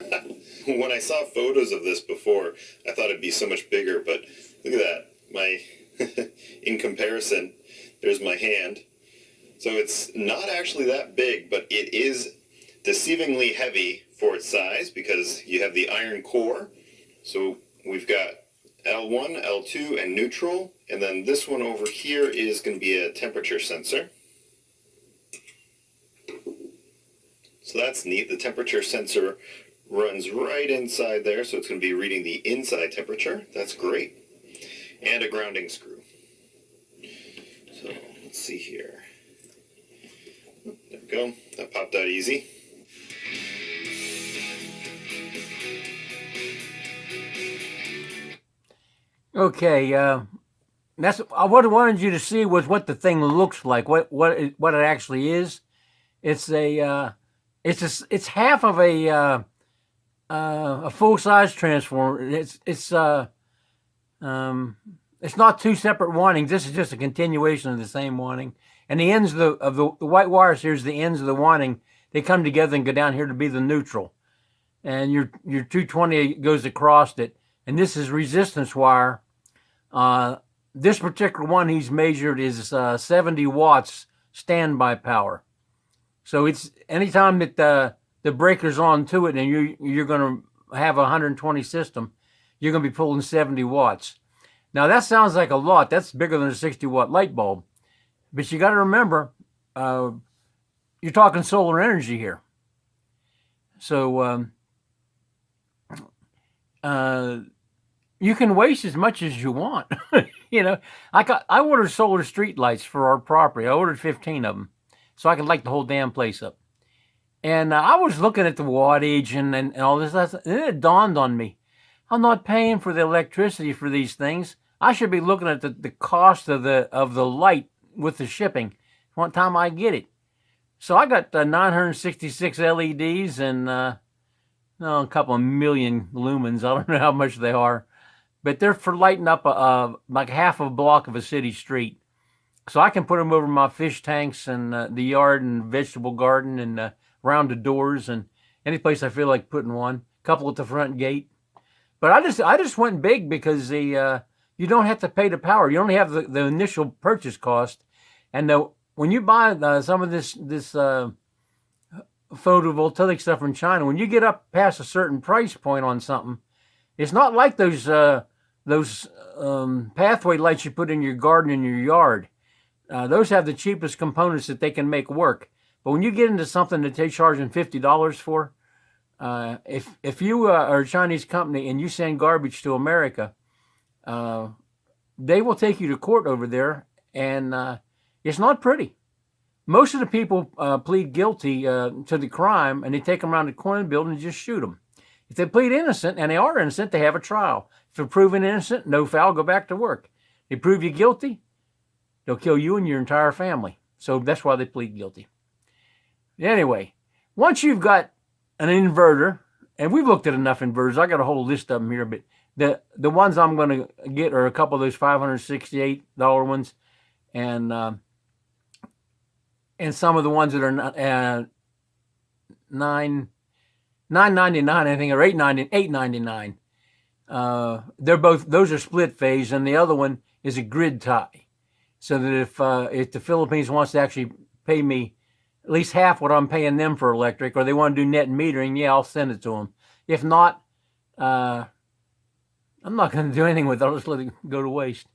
When I saw photos of this before, I thought it'd be so much bigger, but look at that. My, in comparison, there's my hand. So it's not actually that big, but it is deceivingly heavy for its size because you have the iron core. So we've got L1, L2, and neutral. And then this one over here is going to be a temperature sensor. So that's neat. The temperature sensor runs right inside there, so it's going to be reading the inside temperature. That's great. And a grounding screw. So let's see here. There we go. That popped out easy. Okay, that's what I wanted you to see was what the thing looks like, what it actually is. It's it's half of a full size transformer. It's not two separate windings. This is just a continuation of the same winding. And the ends of the white wires here is the ends of the winding. They come together and go down here to be the neutral. And your 220 goes across it. And this is resistance wire. This particular one he's measured is 70 watts standby power. So it's anytime that the breaker's on to it and you're going to have a 120 system, you're going to be pulling 70 watts. Now that sounds like a lot. That's bigger than a 60 watt light bulb. But you got to remember, you're talking solar energy here. So you can waste as much as you want. You know, I ordered solar street lights for our property. I ordered 15 of them so I could light the whole damn place up. And I was looking at the wattage and all this. And then it dawned on me, I'm not paying for the electricity for these things. I should be looking at the cost of the light with the shipping one time I get it. So I got 966 LEDs and a couple of million lumens. I don't know how much they are, but they're for lighting up like half a block of a city street. So I can put them over my fish tanks and the yard and vegetable garden and around the doors and any place I feel like putting one. A couple at the front gate. But I just went big because you don't have to pay the power. You only have the initial purchase cost, and when you buy some of this photovoltaic stuff from China, when you get up past a certain price point on something, it's not like those pathway lights you put in your garden in your yard. Those have the cheapest components that they can make work. But when you get into something that they're charging $50 for, if you are a Chinese company and you send garbage to America, they will take you to court over there, and it's not pretty. Most of the people plead guilty to the crime, and they take them around the corner of the building and just shoot them. If they plead innocent, and they are innocent, they have a trial. If they're proven innocent, no foul, go back to work. They prove you guilty, they'll kill you and your entire family. So that's why they plead guilty. Anyway, once you've got an inverter, and we've looked at enough inverters. I got a whole list of them here, but the ones I'm going to get are a couple of those $568 ones, and some of the ones that are $9.99, I think, or $8.99. Those are split phase, and the other one is a grid tie, so that if the Philippines wants to actually pay me at least half what I'm paying them for electric, or they want to do net metering, yeah, I'll send it to them. If not, I'm not going to do anything with it. I'll just let it go to waste.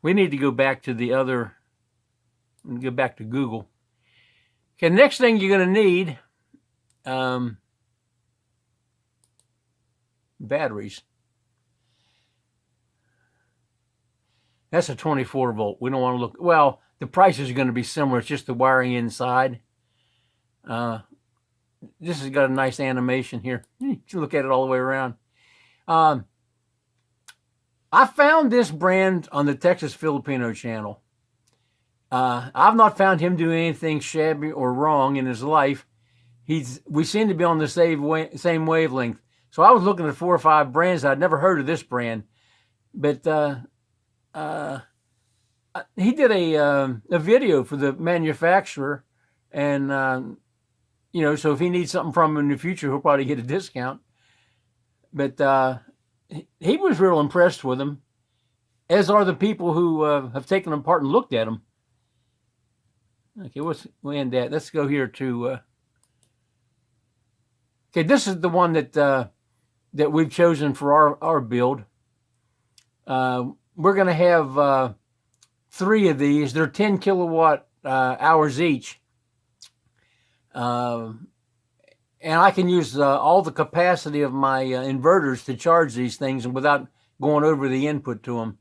We need to go back to the other, go back to Google. Okay, next thing you're going to need, batteries. That's a 24 volt. We don't want to look, well, the prices are going to be similar. It's just the wiring inside. This has got a nice animation here. You can look at it all the way around. I found this brand on the Texas Filipino channel. I've not found him doing anything shabby or wrong in his life. We seem to be on the same wavelength. So I was looking at 4 or 5 brands. I'd never heard of this brand, but he did a video for the manufacturer, and so if he needs something from him in the future, he'll probably get a discount. But he was real impressed with them, as are the people who have taken them apart and looked at them. Okay, we'll end that. Let's go here to. Okay, this is the one that we've chosen for our build. We're going to have 3 of these. They're 10 kilowatt hours each. And I can use all the capacity of my inverters to charge these things, and without going over the input to them.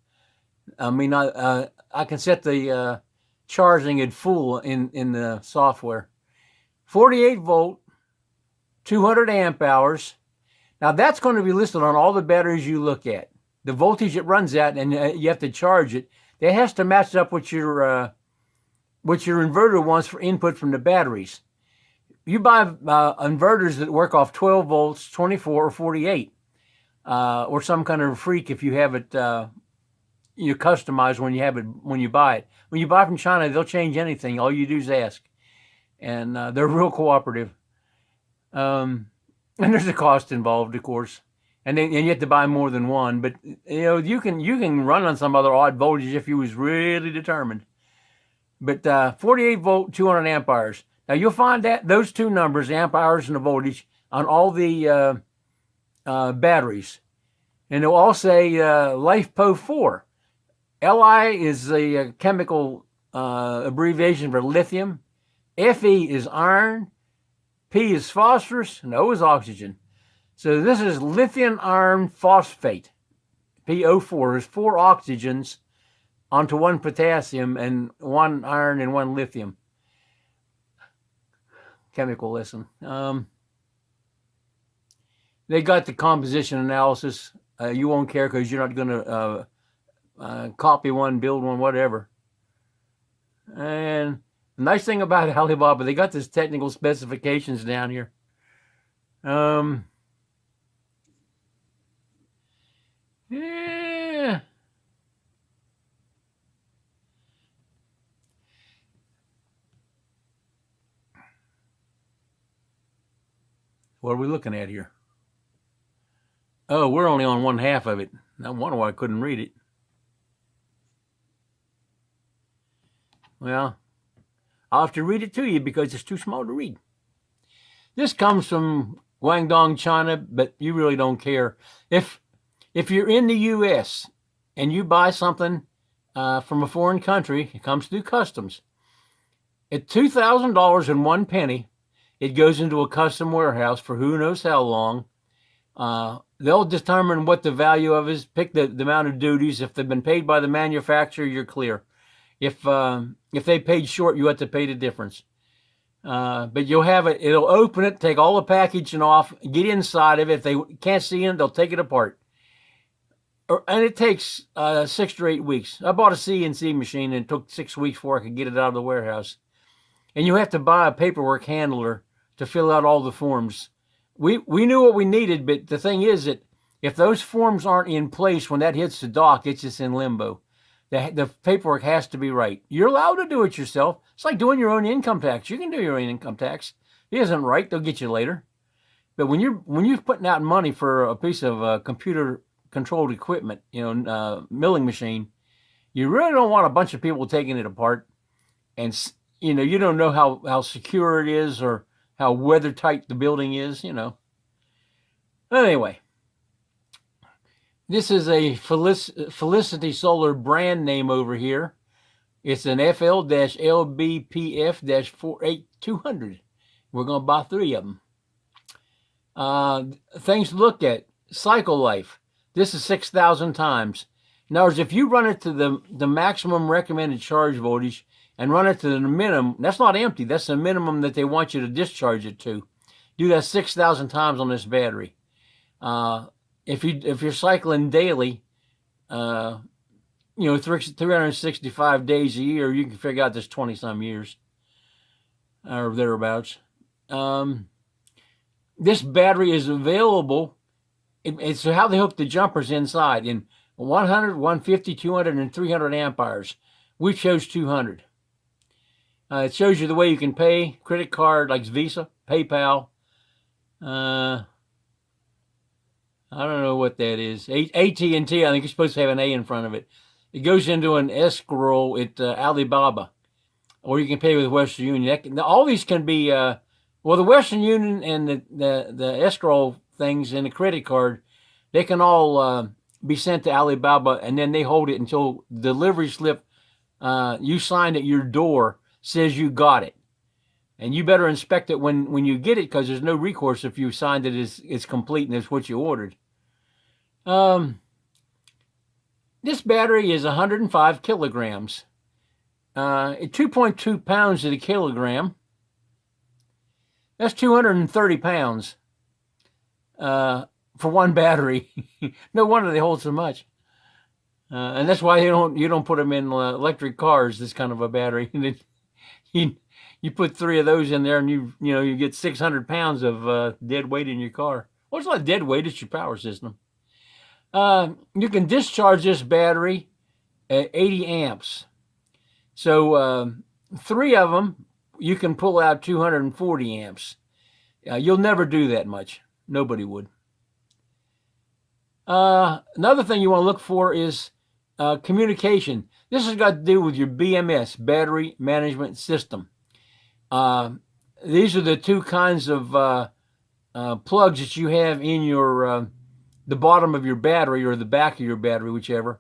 I mean, I can set the charging at full in the software. 48 volt, 200 amp hours. Now that's going to be listed on all the batteries you look at. The voltage it runs at, and you have to charge it. That has to match up with your inverter wants for input from the batteries. You buy inverters that work off 12 volts, 24, or 48, or some kind of freak if you have it customized when you buy it. When you buy from China, they'll change anything. All you do is ask, and they're real cooperative. And there's a cost involved, of course, and you have to buy more than one. But you can run on some other odd voltage if you was really determined. But 48 volt, 200 amp hours. Now you'll find that those 2 numbers, the amp hours and the voltage, on all the batteries, and they'll all say LiFePO 4. Li is the chemical abbreviation for lithium. Fe is iron. P is phosphorus, and O is oxygen. So this is lithium iron phosphate. PO4 is 4 oxygens onto 1 potassium and 1 iron and 1 lithium. Chemical lesson. They got the composition analysis. You won't care because you're not going to copy one, build one, whatever. And the nice thing about Alibaba, they got this technical specifications down here. Yeah. What are we looking at here? Oh, we're only on 1/2 of it. No wonder why I couldn't read it. Well, I'll have to read it to you because it's too small to read. This comes from Guangdong, China, but you really don't care. If you're in the U.S. and you buy something from a foreign country, it comes through customs. At $2,000 and 1 penny, it goes into a custom warehouse for who knows how long. They'll determine what the value of is, pick the amount of duties. If they've been paid by the manufacturer, you're clear. If they paid short, you have to pay the difference. But you'll have it. It'll open it, take all the packaging off, get inside of it. If they can't see it, they'll take it apart. And it takes 6 to 8 weeks. I bought a CNC machine, and it took 6 weeks before I could get it out of the warehouse. And you have to buy a paperwork handler to fill out all the forms. We knew what we needed, but the thing is that if those forms aren't in place when that hits the dock, it's just in limbo. The paperwork has to be right. You're allowed to do it yourself. It's like doing your own income tax. You can do your own income tax. It isn't right. They'll get you later. But when you're putting out money for a piece of computer-controlled equipment, milling machine, you really don't want a bunch of people taking it apart. And you don't know how secure it is or how weather tight the building is. Anyway. This is a Felicity Solar brand name over here. It's an FL-LBPF-48200. We're going to buy 3 of them. Things to look at. Cycle life. This is 6,000 times. In other words, if you run it to the maximum recommended charge voltage and run it to the minimum, that's not empty. That's the minimum that they want you to discharge it to. Do that 6,000 times on this battery. If you're cycling daily, 365 days a year, you can figure out this 20-some years or thereabouts. This battery is available. It's how they hook the jumpers inside in 100, 150, 200, and 300 amp hours. We chose 200. It shows you the way you can pay, credit card like Visa, PayPal. I don't know what that is. AT&T, I think it's supposed to have an A in front of it. It goes into an escrow at Alibaba, or you can pay with Western Union. All these can be, well, the Western Union and the escrow things and the credit card, they can all be sent to Alibaba, and then they hold it until delivery slip you signed at your door says you got it. And you better inspect it when you get it, because there's no recourse if you signed it as it's complete and it's what you ordered. This battery is 105 kilograms. 2.2 pounds to the kilogram. That's 230 pounds for one battery. No wonder they hold so much. And that's why you don't put them in electric cars. This kind of a battery. You put 3 of those in there, and you get 600 pounds of dead weight in your car. Well, it's not dead weight; it's your power system. You can discharge this battery at 80 amps. So 3 of them you can pull out 240 amps. You'll never do that much. Nobody would. Another thing you want to look for is communication. This has got to do with your BMS, battery management system. These are the 2 kinds of plugs that you have in your the bottom of your battery or the back of your battery, whichever.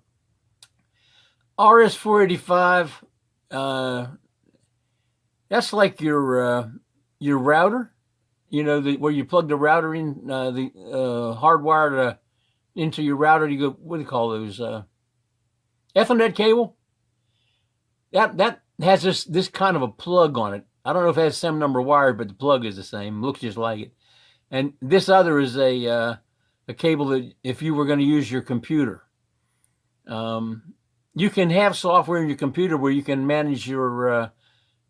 RS-485, that's like your router. Where you plug the router in, the hardwire into your router. You go, what do you call those? Ethernet cable. That has this kind of a plug on it. I don't know if it has some number wired, but the plug is the same. Looks just like it. And this other is a cable that if you were going to use your computer, you can have software in your computer where you can manage your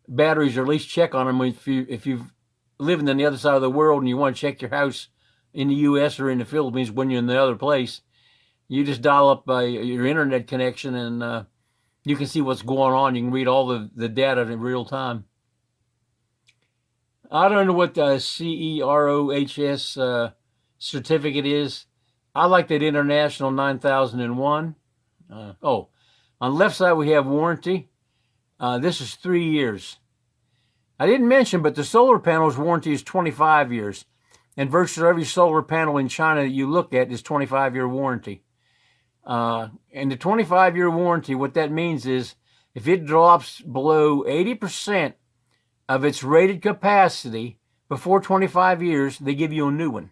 batteries, or at least check on them if you've living on the other side of the world and you want to check your house in the U.S. or in the Philippines when you're in the other place. You just dial up your internet connection, and you can see what's going on. You can read all the data in real time. I don't know what the CEROHS certificate is. I like that International 9001. On the left side we have warranty. This is 3 years. I didn't mention, but the solar panel's warranty is 25 years. And virtually every solar panel in China that you look at is 25-year warranty. And the 25-year warranty, what that means is if it drops below 80% of its rated capacity before 25 years, they give you a new one.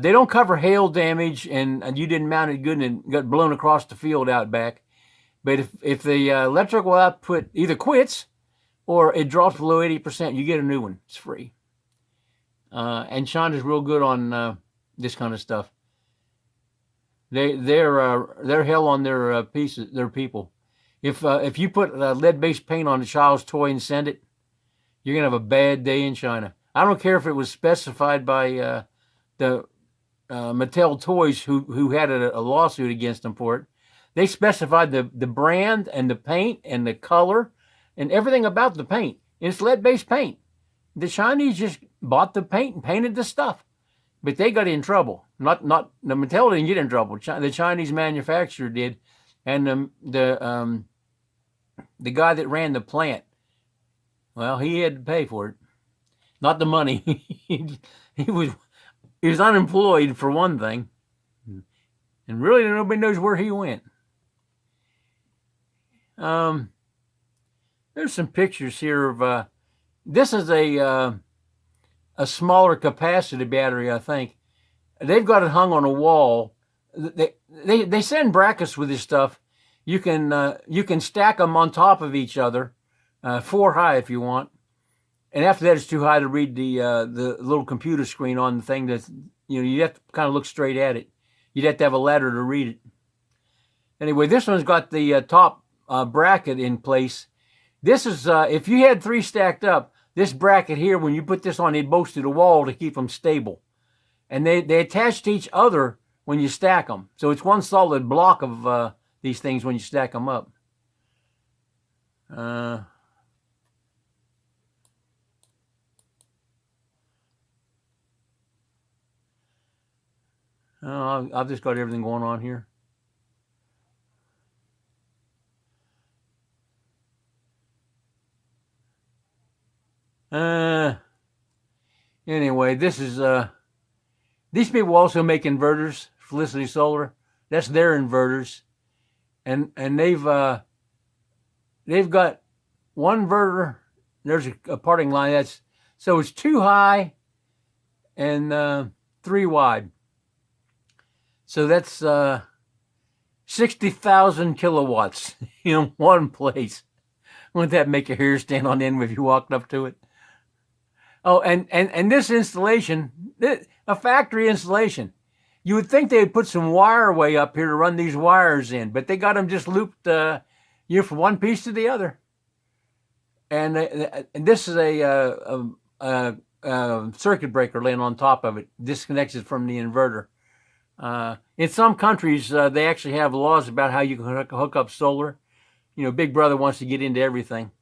They don't cover hail damage and you didn't mount it good and got blown across the field out back. But if the electrical output either quits or it drops below 80%, you get a new one. It's free. And China's real good on this kind of stuff. They're hell on their people. If you put lead-based paint on a child's toy and send it, you're gonna have a bad day in China. I don't care if it was specified by the Mattel Toys, who had a lawsuit against them for it. They specified the brand and the paint and the color and everything about the paint. It's lead-based paint. The Chinese just bought the paint and painted the stuff, but they got in trouble. Not the Mattel didn't get in trouble. The Chinese manufacturer did, and the guy that ran the plant, well, he had to pay for it, not the money. he was unemployed for one thing, and really nobody knows where he went. There's some pictures here of this is a smaller capacity battery, I think. They've got it hung on a wall. They send brackets with this stuff. You can stack them on top of each other, 4 high if you want. And after that, it's too high to read the little computer screen on the thing. That you have to kind of look straight at it. You'd have to have a ladder to read it. Anyway, this one's got the top bracket in place. This is if you had 3 stacked up. This bracket here, when you put this on, it bolts to the wall to keep them stable. And they attach to each other when you stack them. So it's one solid block of these things when you stack them up. I've just got everything going on here. Anyway, this is these people also make inverters. Felicity Solar, that's their inverters, and they've got one inverter. There's a parting line that's so it's 2 high and 3 wide. So that's 60,000 kilowatts in one place. Wouldn't that make your hair stand on end if you walked up to it? Oh, and this installation, a factory installation, you would think they would put some wire way up here to run these wires in, but they got them just looped, from one piece to the other. And this is a circuit breaker laying on top of it, disconnects it from the inverter. In some countries, they actually have laws about how you can hook up solar. You know, Big Brother wants to get into everything.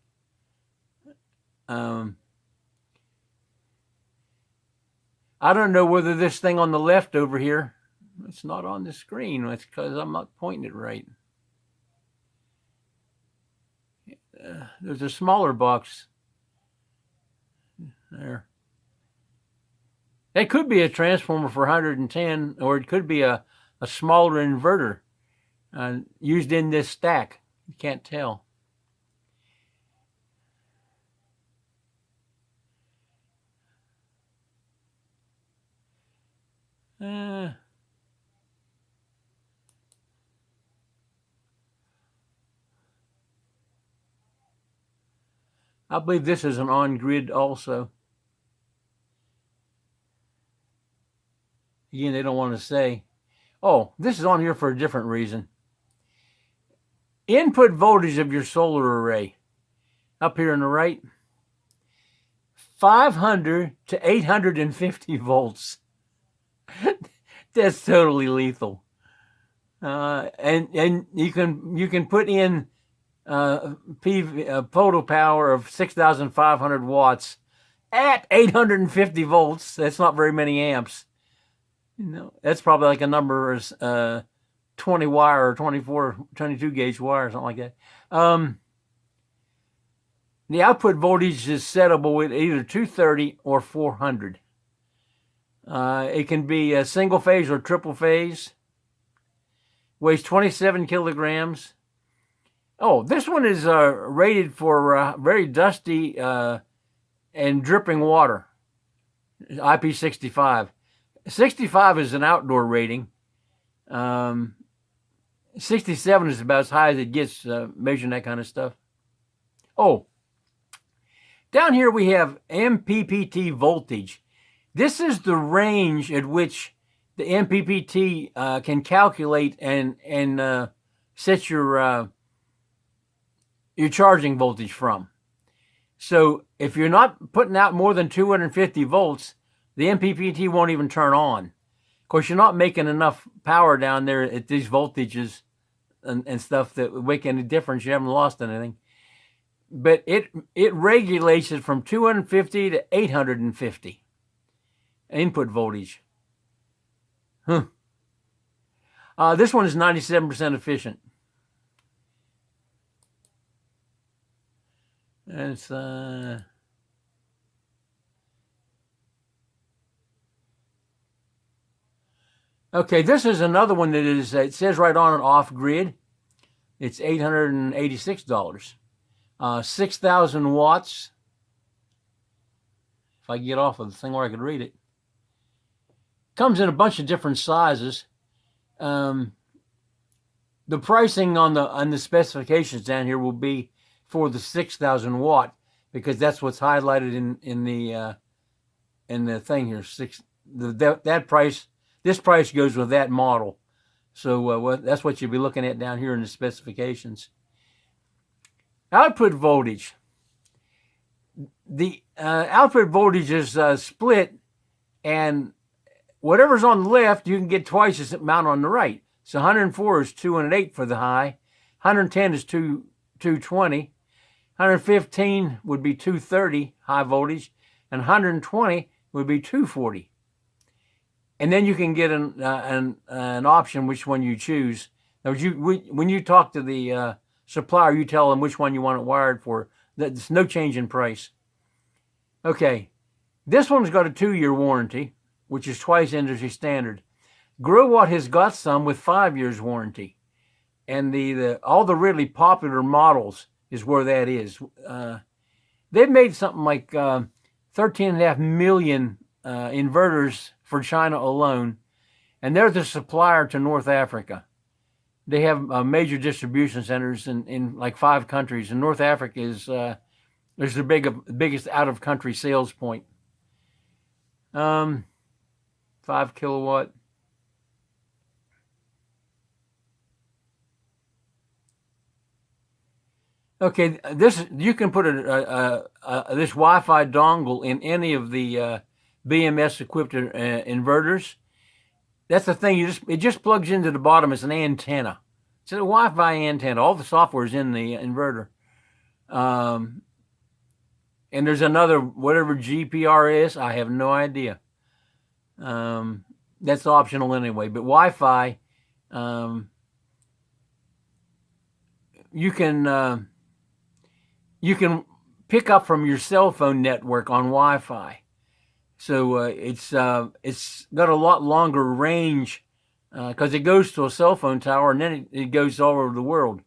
I don't know whether this thing on the left over here, it's not on the screen. It's because I'm not pointing it right. There's a smaller box there. It could be a transformer for 110, or it could be a smaller inverter used in this stack. You can't tell. I believe this is an on-grid also. Again, they don't want to say. Oh, this is on here for a different reason. Input voltage of your solar array, up here on the right, 500 to 850 volts. That's totally lethal. And you can put in photo power of 6,500 watts at 850 volts. That's not very many amps. You know, that's probably like a number is 20 wire or 24, 22 gauge wire or something like that. The output voltage is settable with either 230 or 400. It can be a single phase or triple phase. Weighs 27 kilograms. Oh, this one is rated for very dusty and dripping water. IP65. 65 is an outdoor rating. 67 is about as high as it gets measuring that kind of stuff. Oh, down here we have Mppt Voltage. This is the range at which the Mppt can calculate and set your charging voltage from. So if you're not putting out more than 250 volts, the Mppt won't even turn on. Of course, you're not making enough power down there at these voltages and stuff that would make any difference. You haven't lost anything. But it regulates it from 250 to 850 input voltage. This one is 97% efficient. And it's okay, this is another one that is, it says right on it, off grid. It's $886. 6,000 watts. If I get off of the thing where I could read it. Comes in a bunch of different sizes. The pricing on the specifications down here will be for the 6,000 watt, because that's what's highlighted in the thing here. That price. This price goes with that model. So that's what you'll be looking at down here in the specifications. Output voltage. The output voltage is split, and whatever's on the left, you can get twice as amount on the right. So 104 is 208 for the high. 110 is 220. 115 would be 230 high voltage, and 120 would be 240. and then you can get an option which one you choose. Now, when you talk to the supplier, you tell them which one you want it wired for. There's no change in price. Okay, this one's got a 2-year warranty, which is twice industry standard. Growatt has got some with 5 years warranty, and all the really popular models is where that is. They've made something like 13.5 million inverters for China alone, and they're the supplier to North Africa. They have major distribution centers in like 5 countries, and North Africa is the biggest out-of-country sales point. 5 kilowatt. Okay, you can put this Wi-Fi dongle in any of the BMS equipped inverters. That's the thing. It just plugs into the bottom as an antenna. It's a Wi-Fi antenna. All the software is in the inverter. And there's another whatever GPR is. I have no idea. That's optional anyway. But Wi-Fi, you can pick up from your cell phone network on Wi-Fi. So it's got a lot longer range because it goes to a cell phone tower and then it goes all over the world.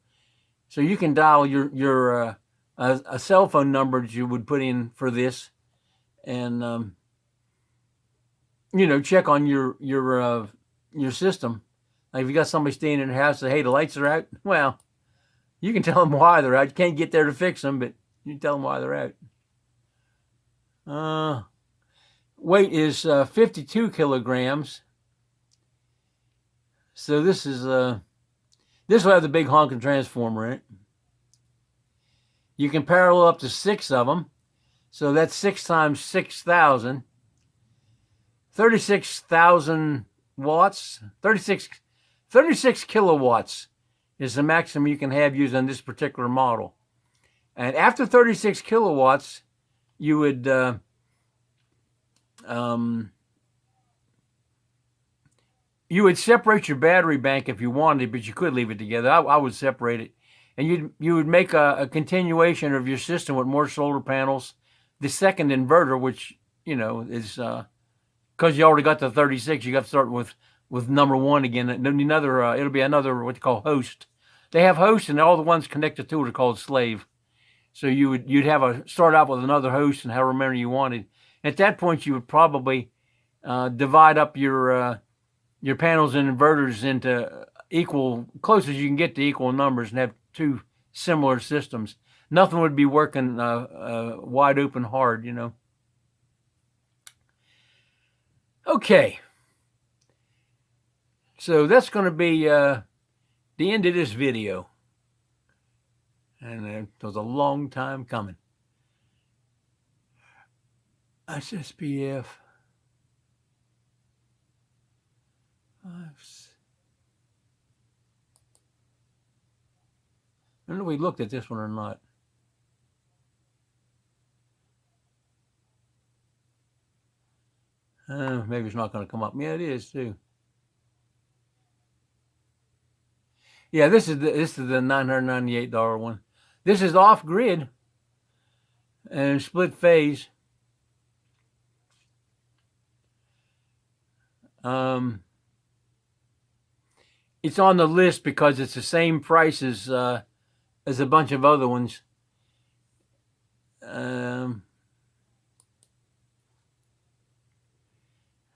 So you can dial your a cell phone number that you would put in for this, and check on your system. Like if you got somebody staying in your house, say, hey, the lights are out. Well, you can tell them why they're out. You can't get there to fix them, but you tell them why they're out. Weight is 52 kilograms. So this will have the big honking transformer in it. You can parallel up to 6 of them. So that's 6 times 6,000. 36,000 watts. 36 kilowatts is the maximum you can have using this particular model. And after 36 kilowatts, you would separate your battery bank if you wanted, but you could leave it together. I would separate it, and you would make a continuation of your system with more solar panels. The second inverter, which is because you already got the 36, you got to start with number 1 again. It'll be another what you call host. They have hosts, and all the ones connected to it are called slave. So you'd start out with another host and however many you wanted. At that point, you would probably divide up your panels and inverters into close as you can get to equal numbers, and have 2 similar systems. Nothing would be working wide open hard, Okay. So that's going to be the end of this video. And it was a long time coming. SSPF. I don't know if we looked at this one or not. Maybe it's not going to come up. Yeah, it is too. Yeah, this is the $998 one. This is off grid and split phase. It's on the list because it's the same price as a bunch of other ones.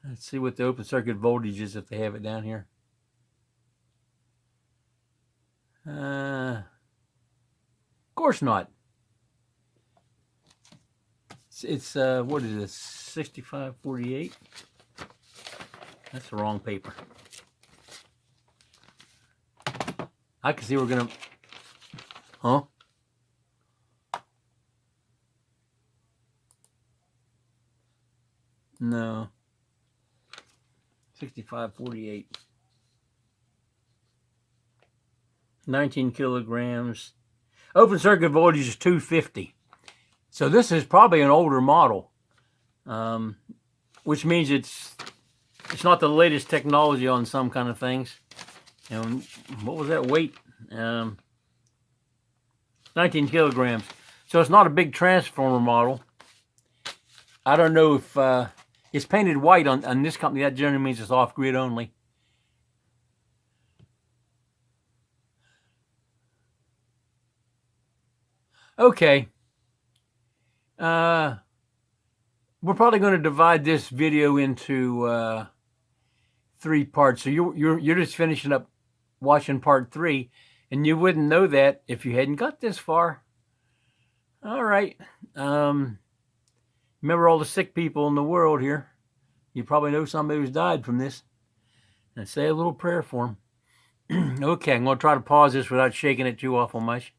Let's see what the open circuit voltage is if they have it down here. Of course not. It's what is this? 6548. That's the wrong paper. I can see we're gonna. Huh? No. 6548. 19 kilograms. Open circuit voltage is 250. So this is probably an older model, which means it's It's not the latest technology on some kind of things. And what was that weight? 19 kilograms. So it's not a big transformer model. I don't know if it's painted white on this company. That generally means it's off-grid only. Okay. We're probably going to divide this video into 3 parts. So you're just finishing up watching part 3, and you wouldn't know that if you hadn't got this far. All right. Remember all the sick people in the world here. You probably know somebody who's died from this. And say a little prayer for them. Okay, I'm going to try to pause this without shaking it too awful much.